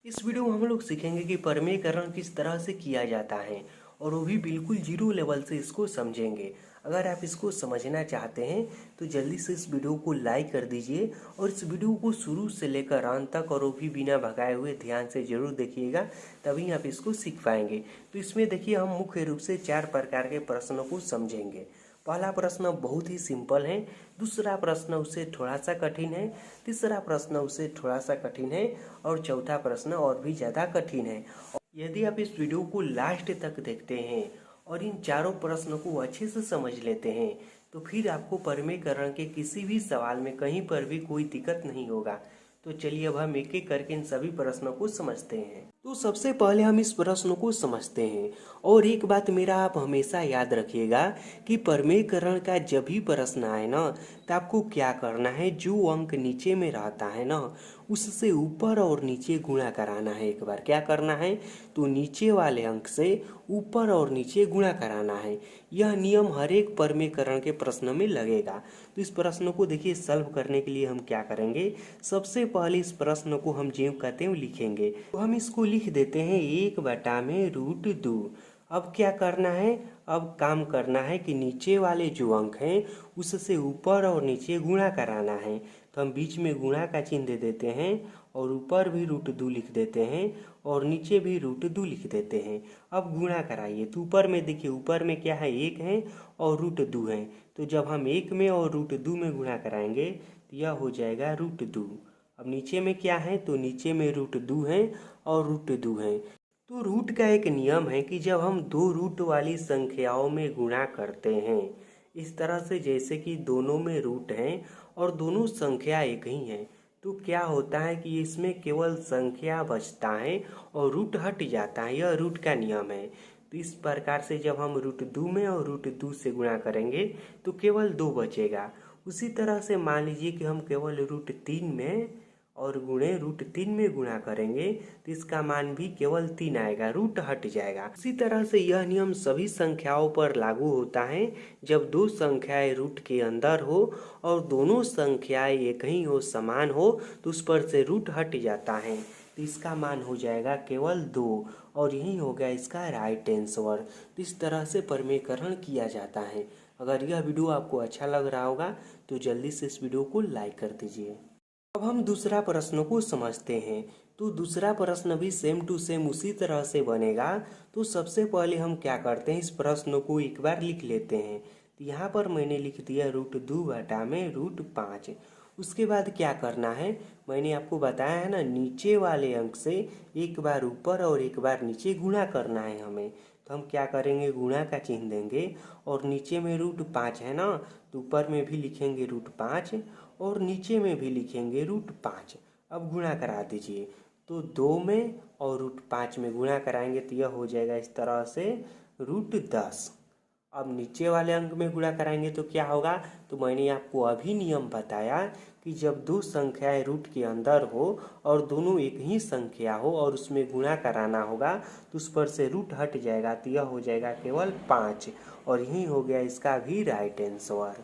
इस वीडियो में हम लोग सीखेंगे कि परमेयकरण किस तरह से किया जाता है और वो भी बिल्कुल जीरो लेवल से इसको समझेंगे। अगर आप इसको समझना चाहते हैं तो जल्दी से इस वीडियो को लाइक कर दीजिए और इस वीडियो को शुरू से लेकर अंत तक और वो भी बिना भगाए हुए ध्यान से जरूर देखिएगा, तभी आप इसको सीख पाएंगे। तो इसमें देखिए हम मुख्य रूप से 4 प्रकार के प्रश्नों को समझेंगे। पहला प्रश्न बहुत ही सिंपल है, दूसरा प्रश्न उससे थोड़ा सा कठिन है, तीसरा प्रश्न उससे थोड़ा सा कठिन है और चौथा प्रश्न और भी ज़्यादा कठिन है। यदि आप इस वीडियो को लास्ट तक देखते हैं और इन चारों प्रश्नों को अच्छे से समझ लेते हैं तो फिर आपको परमेयकरण के किसी भी सवाल में कहीं पर भी कोई दिक्कत नहीं होगा। तो चलिए अब हम एक एक करके इन सभी प्रश्नों को समझते हैं। तो सबसे पहले हम इस प्रश्न को समझते हैं और एक बात मेरा आप हमेशा याद रखिएगा कि परमेयकरण का जब भी प्रश्न आए ना तो आपको क्या करना है, जो अंक नीचे में रहता है ना उससे ऊपर और नीचे गुणा कराना है। एक बार क्या करना है तो नीचे वाले अंक से ऊपर और नीचे गुणा कराना है। यह नियम हर एक परमेयकरण के प्रश्न में लगेगा। तो इस प्रश्न को देखिए सॉल्व करने के लिए हम क्या करेंगे, सबसे पहले इस प्रश्न को हम ज्यों कहते हैं लिखेंगे। तो हम इसको लिख देते हैं 1/√2। अब क्या करना है, अब काम करना है कि नीचे वाले जो अंक हैं उससे ऊपर और नीचे गुणा कराना है। तो हम बीच में गुणा का चिन्ह दे देते हैं और ऊपर भी √2 लिख देते हैं और नीचे भी √2 लिख देते हैं। अब गुणा कराइए तो ऊपर में देखिए, ऊपर में क्या है 1 है और √2 है। तो जब हम 1 में और √2 में गुणा कराएंगे तो यह हो जाएगा √2। अब नीचे में क्या है तो नीचे में √2 है और √2 है। तो रूट का एक नियम है कि जब हम दो रूट वाली संख्याओं में गुणा करते हैं, इस तरह से जैसे कि दोनों में रूट हैं और दोनों संख्या एक ही है, तो क्या होता है कि इसमें केवल संख्या बचता है और रूट हट जाता है। यह रूट का नियम है। तो इस प्रकार से जब हम √2 में और √2 से गुणा करेंगे तो केवल 2 बचेगा। उसी तरह से मान लीजिए कि हम केवल √3 में और गुणे √3 में गुणा करेंगे तो इसका मान भी केवल 3 आएगा, रूट हट जाएगा। इसी तरह से यह नियम सभी संख्याओं पर लागू होता है जब दो संख्याएं रूट के अंदर हो और दोनों संख्याएं एक ही हो, समान हो, तो उस पर से रूट हट जाता है। तो इसका मान हो जाएगा केवल 2 और यही हो गया इसका राइट आंसर। तो इस तरह से परमेयकरण किया जाता है। अगर यह वीडियो आपको अच्छा लग रहा होगा तो जल्दी से इस वीडियो को लाइक कर दीजिए। अब हम दूसरा प्रश्न को समझते हैं। तो दूसरा प्रश्न भी सेम टू सेम उसी तरह से बनेगा। तो सबसे पहले हम क्या करते हैं, इस प्रश्न को एक बार लिख लेते हैं। तो यहाँ पर मैंने लिख दिया √2/√5। उसके बाद क्या करना है, मैंने आपको बताया है ना, नीचे वाले अंक से एक बार ऊपर और एक बार नीचे गुणा करना है हमें। तो हम क्या करेंगे, गुणा का चिन्ह देंगे और नीचे में √5 है ना, तो ऊपर में भी लिखेंगे √5 और नीचे में भी लिखेंगे √5। अब गुणा करा दीजिए तो 2 में और √5 में गुणा कराएंगे तो यह हो जाएगा इस तरह से √10। अब नीचे वाले अंक में गुणा कराएंगे तो क्या होगा, तो मैंने आपको अभी नियम बताया कि जब दो संख्याएं रूट के अंदर हो और दोनों एक ही संख्या हो और उसमें गुणा कराना होगा तो उस पर से रूट हट जाएगा तो यह हो जाएगा केवल 5 और यही हो गया इसका भी राइट आंसर।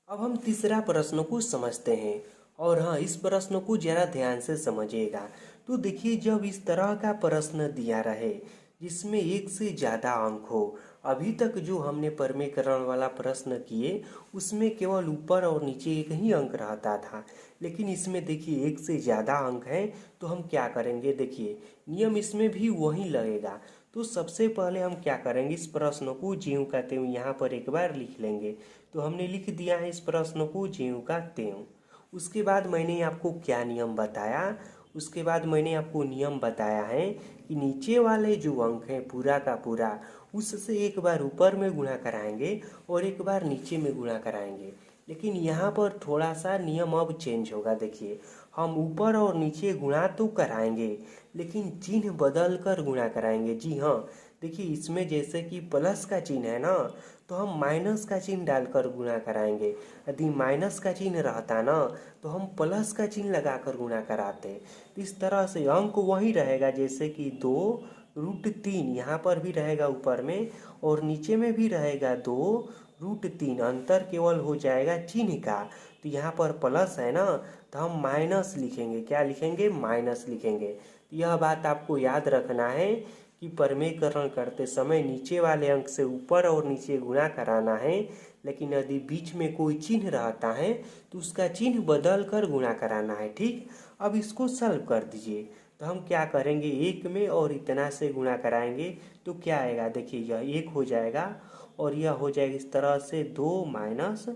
अब हम तीसरा प्रश्न को समझते हैं और हाँ, इस प्रश्न को जरा ध्यान से समझिएगा। तो देखिए, जब इस तरह का प्रश्न दिया रहे जिसमें एक से ज़्यादा अंक हो, अभी तक जो हमने परमेयकरण वाला प्रश्न किए उसमें केवल ऊपर और नीचे एक ही अंक रहता था, लेकिन इसमें देखिए एक से ज़्यादा अंक है। तो हम क्या करेंगे, देखिए नियम इसमें भी वही लगेगा। तो सबसे पहले हम क्या करेंगे, इस प्रश्न को ज्यों का त्यों यहाँ पर एक बार लिख लेंगे। तो हमने लिख दिया है इस प्रश्न को ज्यों का त्यों। उसके बाद मैंने आपको क्या नियम बताया, उसके बाद मैंने आपको नियम बताया है कि नीचे वाले जो अंक हैं पूरा का पूरा उससे एक बार ऊपर में गुणा कराएंगे और एक बार नीचे में गुणा कराएंगे। लेकिन यहाँ पर थोड़ा सा नियम अब चेंज होगा। देखिए, हम ऊपर और नीचे गुणा तो कराएंगे लेकिन चिन्ह बदल कर गुणा कराएंगे। जी हाँ, देखिए इसमें जैसे कि प्लस का चिन्ह है ना, तो हम माइनस का चिन्ह डालकर गुणा कराएंगे। यदि माइनस का चिन्ह रहता ना तो हम प्लस का चिन्ह लगाकर गुणा कराते। तो इस तरह से अंक वही रहेगा, जैसे कि 2√3 यहाँ पर भी रहेगा ऊपर में और नीचे में भी रहेगा 2√3। अंतर केवल हो जाएगा चिन्ह का। तो यहाँ पर प्लस है ना तो हम माइनस लिखेंगे। क्या लिखेंगे, माइनस लिखेंगे। यह बात आपको याद रखना है कि प्रमेयकरण करते समय नीचे वाले अंक से ऊपर और नीचे गुणा कराना है, लेकिन यदि बीच में कोई चिन्ह रहता है तो उसका चिन्ह बदल कर गुणा कराना है। ठीक, अब इसको सॉल्व कर दीजिए। तो हम क्या करेंगे, एक में और इतना से गुणा कराएंगे तो क्या आएगा, देखिए यह एक हो जाएगा और यह हो जाएगा इस तरह से 2 माइनस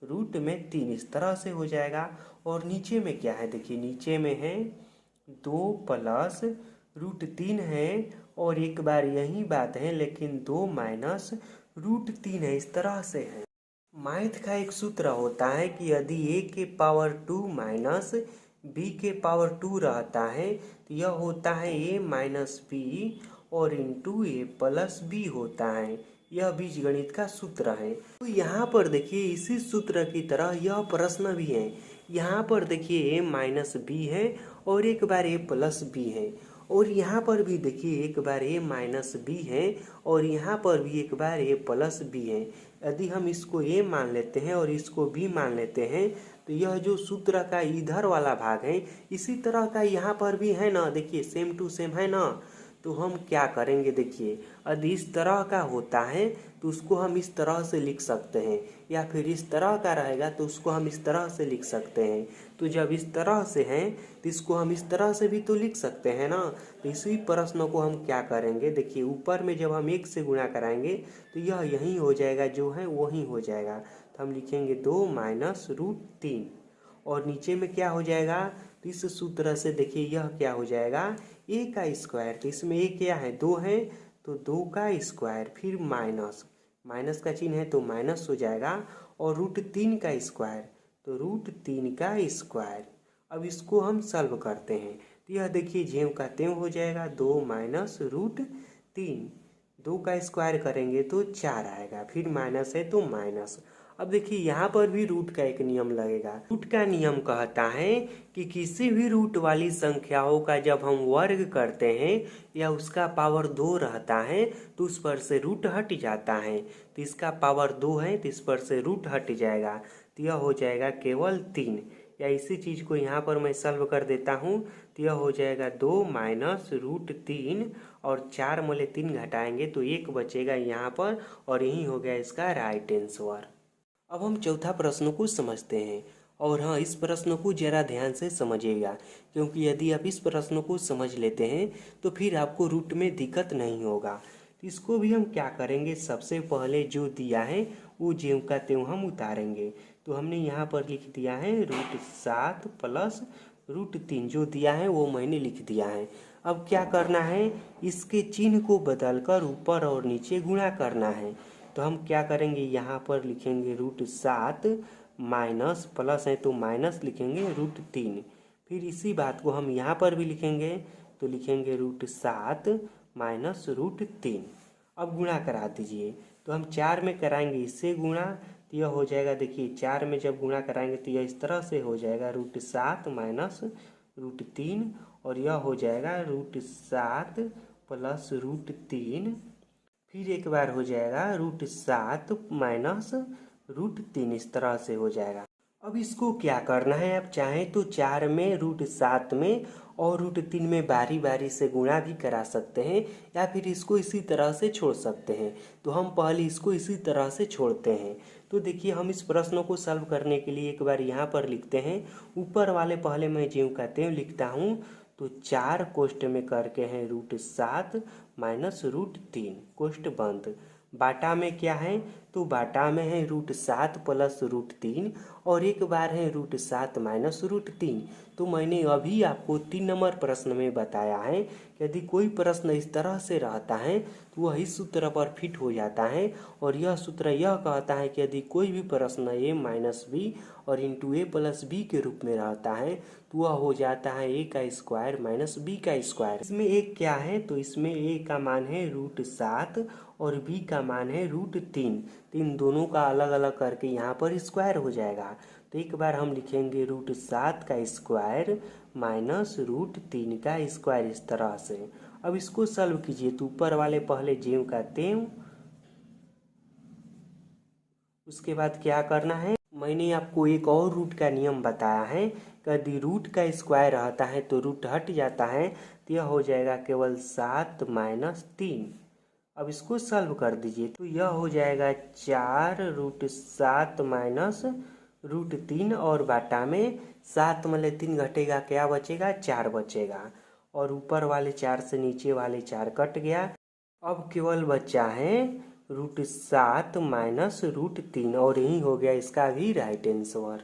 रूट में 3 इस तरह से हो जाएगा। और नीचे में क्या है, देखिए नीचे में है 2 प्लस रूट 3 है और एक बार यही बात है, लेकिन 2 माइनस रूट 3 है, इस तरह से है। मैथ का एक सूत्र होता है कि यदि a के पावर 2 माइनस b के पावर 2 रहता है तो यह होता है a माइनस बी और इंटू ए प्लस बी होता है। यह बीजगणित का सूत्र है। तो यहाँ पर देखिए इसी सूत्र की तरह यह प्रश्न भी है। यहाँ पर देखिए a माइनस बी है और एक बार a प्लस बी है, और यहाँ पर भी देखिए एक बार a माइनस बी है और यहाँ पर भी एक बार a प्लस बी है। यदि हम इसको a मान लेते हैं और इसको b मान लेते हैं तो यह जो सूत्र का इधर वाला भाग है इसी तरह का यहाँ पर भी है ना, देखिए सेम टू सेम है ना। तो हम क्या करेंगे, देखिए यदि इस तरह का होता है तो उसको हम इस तरह से लिख सकते हैं, या फिर इस तरह का रहेगा तो उसको हम इस तरह से लिख सकते हैं। तो जब इस तरह से हैं तो इसको हम इस तरह से भी तो लिख सकते हैं ना। तो इसी प्रश्न को हम क्या करेंगे, देखिए ऊपर में जब हम 1 से गुणा कराएंगे तो यह यही हो जाएगा, जो है वही हो जाएगा। तो हम लिखेंगे 2 माइनस रूट 3 और नीचे में क्या हो जाएगा, तो इस सूत्र से देखिए यह क्या हो जाएगा a का स्क्वायर। तो इसमें a क्या है, 2 है तो 2 का स्क्वायर, फिर माइनस माइनस का चिन्ह है तो माइनस हो जाएगा, और रूट 3 का स्क्वायर तो रूट 3 का स्क्वायर। अब इसको हम सॉल्व करते हैं तो यह देखिए ज्यों का त्यों हो जाएगा, 2 माइनस रूट 3, 2 का स्क्वायर करेंगे तो 4 आएगा, फिर माइनस है तो माइनस। अब देखिए यहाँ पर भी रूट का एक नियम लगेगा। रूट का नियम कहता है कि किसी भी रूट वाली संख्याओं का जब हम वर्ग करते हैं या उसका पावर 2 रहता है तो उस पर से रूट हट जाता है। तो इसका पावर 2 है तो इस पर से रूट हट जाएगा, तो यह हो जाएगा केवल 3। या इसी चीज़ को यहाँ पर मैं सॉल्व कर देता हूँ तो यह हो जाएगा 2 माइनस रूट 3 और 4 में 3 घटाएंगे तो 1 बचेगा यहाँ पर, और यही हो गया इसका राइट आंसर। अब हम चौथा प्रश्न को समझते हैं, और हाँ इस प्रश्न को जरा ध्यान से समझिएगा, क्योंकि यदि आप इस प्रश्न को समझ लेते हैं तो फिर आपको रूट में दिक्कत नहीं होगा। तो इसको भी हम क्या करेंगे, सबसे पहले जो दिया है वो ज्यों का त्यों हम उतारेंगे। तो हमने यहाँ पर लिख दिया है रूट 7 प्लस रूट 3, जो दिया है वो मैंने लिख दिया है। अब क्या करना है, इसके चिन्ह को बदलकर ऊपर और नीचे गुणा करना है। तो हम क्या करेंगे, यहाँ पर लिखेंगे रूट 7 माइनस प्लस है तो माइनस लिखेंगे रूट 3, फिर इसी बात को हम यहाँ पर भी लिखेंगे तो लिखेंगे रूट 7 माइनस रूट 3। अब गुणा करा दीजिए, तो हम 4 में कराएंगे इससे गुणा तो यह हो जाएगा, देखिए 4 में जब गुणा कराएंगे तो यह इस तरह से हो जाएगा रूट 7 माइनस रूट 3, और यह हो जाएगा रूट 7 प्लस रूट 3, फिर एक बार हो जाएगा रूट 7 माइनस रूट 3, इस तरह से हो जाएगा। अब इसको क्या करना है, आप चाहें तो 4 में रूट 7 में और रूट 3 में बारी बारी से गुणा भी करा सकते हैं, या फिर इसको इसी तरह से छोड़ सकते हैं। तो हम पहले इसको इसी तरह से छोड़ते हैं। तो देखिए हम इस प्रश्न को सॉल्व करने के लिए एक बार यहाँ पर लिखते हैं, ऊपर वाले पहले मैं ज्यों का त्यों लिखता हूँ। तो 4 कोष्ठ में करके हैं रूट 7 माइनस रूट 3, कोष्ठ बंद। बाटा में क्या है, तो बाटा में है रूट 7 प्लस रूट 3 और एक बार है रूट 7 माइनस रूट 3। तो मैंने अभी आपको 3 नंबर प्रश्न में बताया है कि यदि कोई प्रश्न इस तरह से रहता है तो वह इस सूत्र पर फिट हो जाता है, और यह सूत्र यह कहता है कि यदि कोई भी प्रश्न a माइनस बी और इंटू ए प्लस बी के रूप में रहता है तो वह हो जाता है a का स्क्वायर माइनस बी का स्क्वायर। इसमें एक क्या है, तो इसमें a का मान है रूट 7 और b का मान है रूट 3, तो इन दोनों का अलग अलग करके यहाँ पर स्क्वायर हो जाएगा। तो एक बार हम लिखेंगे रूट 7 का स्क्वायर माइनस रूट 3 का स्क्वायर, इस तरह से। अब इसको सॉल्व कीजिए, तो ऊपर वाले पहले ज्यों का त्यों, उसके बाद क्या करना है, मैंने आपको एक और रूट का नियम बताया है, यदि रूट का स्क्वायर रहता है तो रूट हट जाता है, तो यह हो जाएगा केवल 7-3। अब इसको सॉल्व कर दीजिए तो यह हो जाएगा 4√7 - √3 और बाटा में 7 में 3 घटेगा, क्या बचेगा? 4 बचेगा। और ऊपर वाले 4 से नीचे वाले 4 कट गया। अब केवल बचा है √7 - √3 और यही हो गया इसका भी राइट आंसर।